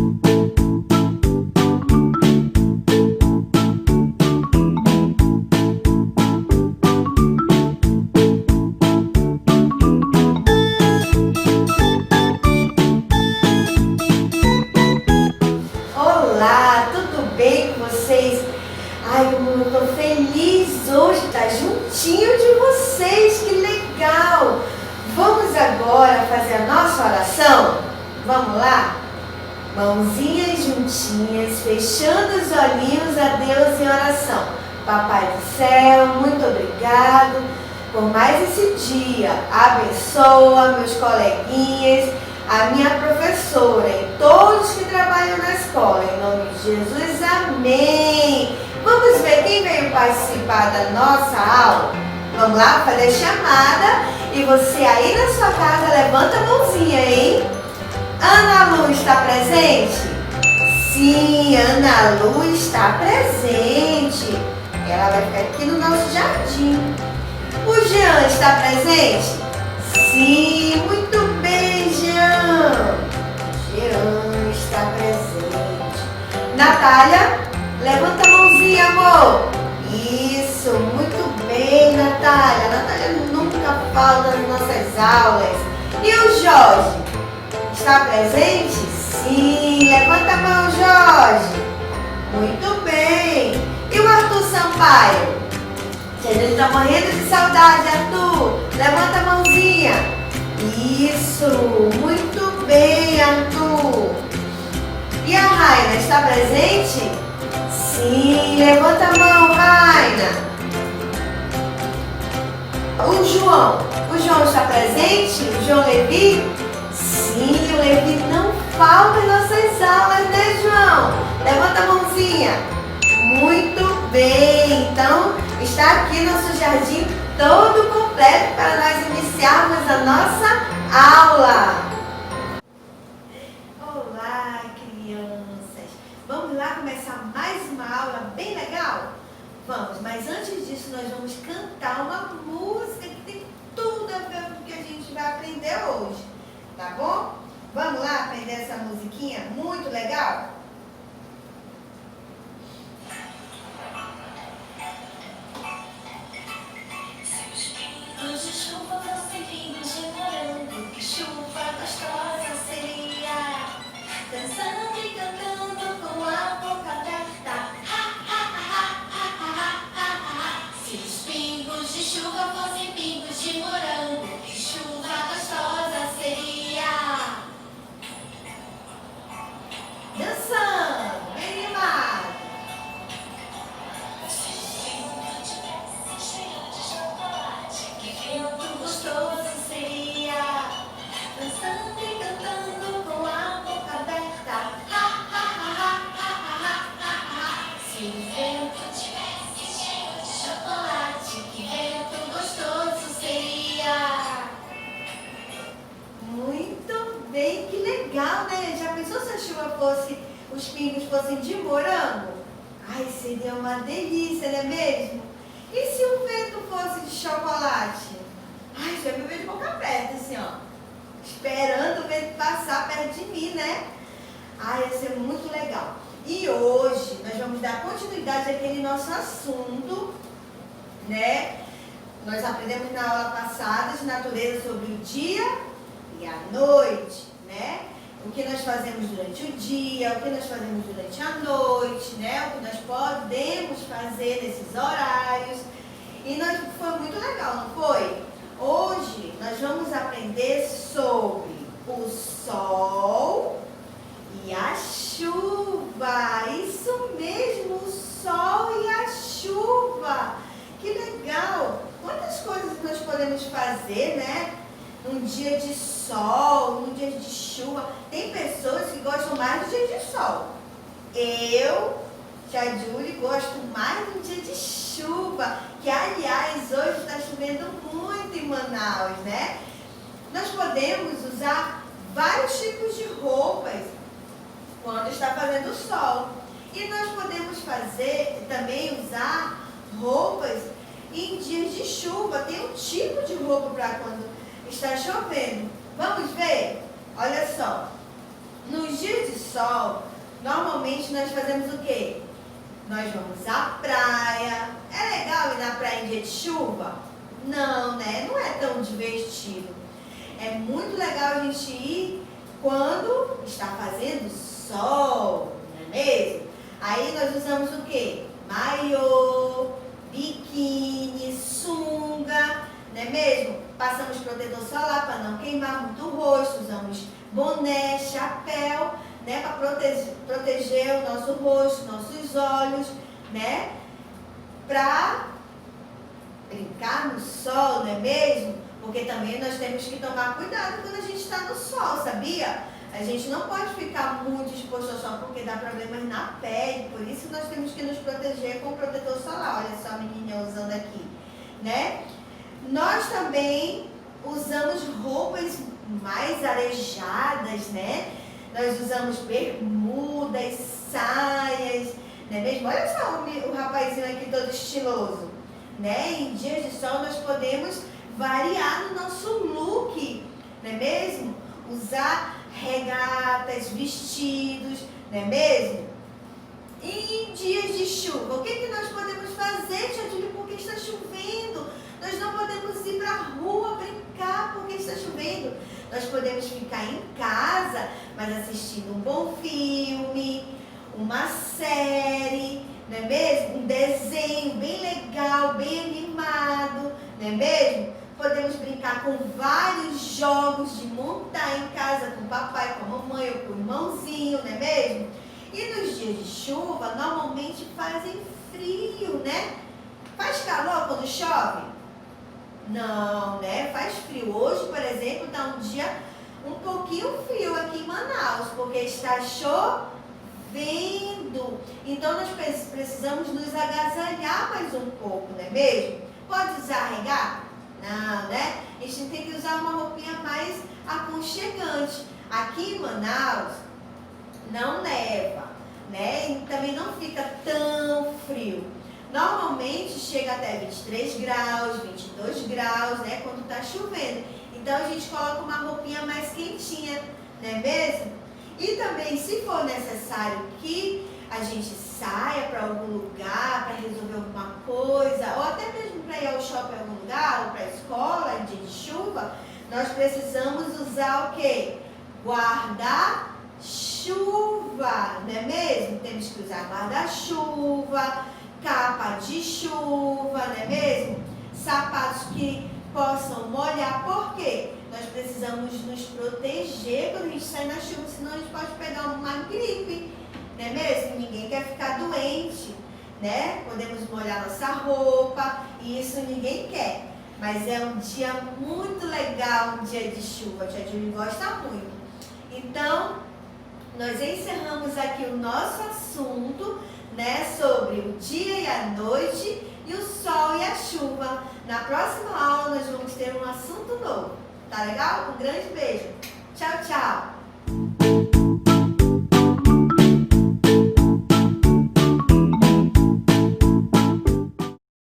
Olá, tudo bem com vocês? Ai, eu estou feliz hoje de estar juntinho de vocês, que legal! Vamos agora fazer a nossa oração? Vamos lá? Mãozinhas juntinhas, fechando os olhinhos a Deus em oração. Papai do céu, muito obrigado por mais esse dia. Abençoa meus coleguinhas, a minha professora e todos que trabalham na escola. Em nome de Jesus, amém. Vamos ver quem veio participar da nossa aula? Vamos lá fazer a chamada. E você aí na sua casa, levanta a mãozinha, hein? Ana Lu está presente? Sim, Ana Lu está presente. Ela vai ficar aqui no nosso jardim. O Jean está presente? Sim, muito bem, Jean. Jean está presente. Natália, levanta a mãozinha, amor. Isso, muito bem, Natália. Natália nunca falta nas nossas aulas. E o Jorge, está presente? Sim, levanta a mão, Jorge. Muito bem. E o Arthur Sampaio? A gente está morrendo de saudade, Arthur. Levanta a mãozinha. Isso, muito bem, Arthur. E a Raina está presente? Sim, levanta a mão, Raina. O João está presente? O João Levi? Sim, o Levi não falta em nossas aulas, né, João? Levanta a mãozinha. Muito bem, então está aqui nosso jardim todo completo para nós iniciarmos a nossa aula. Olá, crianças! Vamos lá começar mais uma aula bem legal? Vamos, mas antes disso nós vamos cantar uma música que tem tudo a ver com o que a gente vai aprender hoje, tá bom? Vamos lá aprender essa musiquinha muito legal? Dançando e cantando com a boca aberta. Ha, ha, ha, ha, ha, ha, ha. Se os pingos de chuva fossem pingos de morango, que chuva gostosa seria. Dançando, bem animado. Se o vento tivesse cheio de chocolate, que vento gostoso seria. Dançando e cantando com a boca aberta. Ha, ha, ha, ha, ha, ha, ha, ha. Se o vento tivesse cheio de chocolate, que vento gostoso seria. Muito bem, que legal, né? Já pensou se a chuva fosse, os pingos fossem de morango? Ai, seria uma delícia, não é mesmo? E se o vento fosse de chocolate? Ai, já me vejo de boca aberta, assim, ó. Esperando o vento passar perto de mim, né? Ai, ia ser muito legal. E hoje nós vamos dar continuidade àquele nosso assunto, né? Nós aprendemos na aula passada de natureza sobre o dia e a noite, né? O que nós fazemos durante o dia, o que nós fazemos durante a noite, né? O que nós podemos fazer nesses horários. E foi muito legal, não foi? Hoje nós vamos aprender sobre o sol e a chuva. Isso mesmo, o sol e a chuva. Que legal! Quantas coisas nós podemos fazer, né? Num dia de sol, num dia de chuva. Tem pessoas que gostam mais do dia de sol. Eu, Tia Julie, gosto mais do dia de chuva. Que, aliás, hoje está chovendo muito em Manaus, né? Nós podemos usar vários tipos de roupas quando está fazendo sol. E nós podemos também usar roupas em dias de chuva. Tem um tipo de roupa para quando está chovendo. Vamos ver? Olha só. Nos dias de sol, normalmente nós fazemos o quê? Nós vamos à praia. É legal ir na praia em dia de chuva? Não, né? Não é tão divertido. É muito legal a gente ir quando está fazendo sol, não é mesmo? Aí nós usamos o quê? Maiô, biquíni, sunga, não é mesmo? Passamos protetor solar para não queimar muito o rosto, usamos boné, chapéu, né? Para proteger o nosso rosto, nossos olhos, né? Para brincar no sol, não é mesmo? Porque também nós temos que tomar cuidado quando a gente está no sol, sabia? A gente não pode ficar muito exposto ao sol porque dá problemas na pele, por isso nós temos que nos proteger com protetor solar. Olha só a menininha usando aqui, né? Nós também usamos roupas mais arejadas, né? Nós usamos bermudas, saias, não é mesmo? Olha só o rapazinho aqui todo estiloso, né? Em dias de sol nós podemos variar no nosso look, não é mesmo? Usar regatas, vestidos, não é mesmo? E em dias de chuva, o que nós podemos fazer, Tia Júlia, porque está chovendo? Nós não podemos ir para a rua brincar porque está chovendo. Nós podemos ficar em casa, mas assistindo um bom filme, uma série, não é mesmo? Um desenho bem legal, bem animado, não é mesmo? Podemos brincar com vários jogos de montar em casa com o papai, com a mamãe ou com o irmãozinho, não é mesmo? E nos dias de chuva, normalmente fazem frio, né? Faz calor quando chove? Não, né? Faz frio. Hoje, por exemplo, está um dia um pouquinho frio aqui em Manaus, porque está chovendo. Então, nós precisamos nos agasalhar mais um pouco, não é mesmo? Pode usar regata? Não, né? A gente tem que usar uma roupinha mais aconchegante. Aqui em Manaus não neva, né? E também não fica tão frio. Normalmente chega até 23 graus, 22 graus, né? Quando tá chovendo. Então a gente coloca uma roupinha mais quentinha, não é mesmo? E também, se for necessário que a gente saia para algum lugar, para resolver alguma coisa, ou até mesmo para ir ao shopping em algum lugar, ou para a escola em dia de chuva, nós precisamos usar o quê? Guarda-chuva, não é mesmo? Temos que usar guarda-chuva, capa de chuva, não é mesmo? Sapatos que possam molhar, por quê? Nós precisamos nos proteger quando a gente sai na chuva, senão a gente pode pegar uma gripe, não é mesmo? Ninguém quer ficar doente, né? Podemos molhar nossa roupa, e isso ninguém quer. Mas é um dia muito legal, um dia de chuva, a tia Júlia gosta muito. Então, nós encerramos aqui o nosso assunto, né, sobre o dia e a noite e o sol e a chuva. Na próxima aula nós vamos ter um assunto novo. Tá legal? Um grande beijo.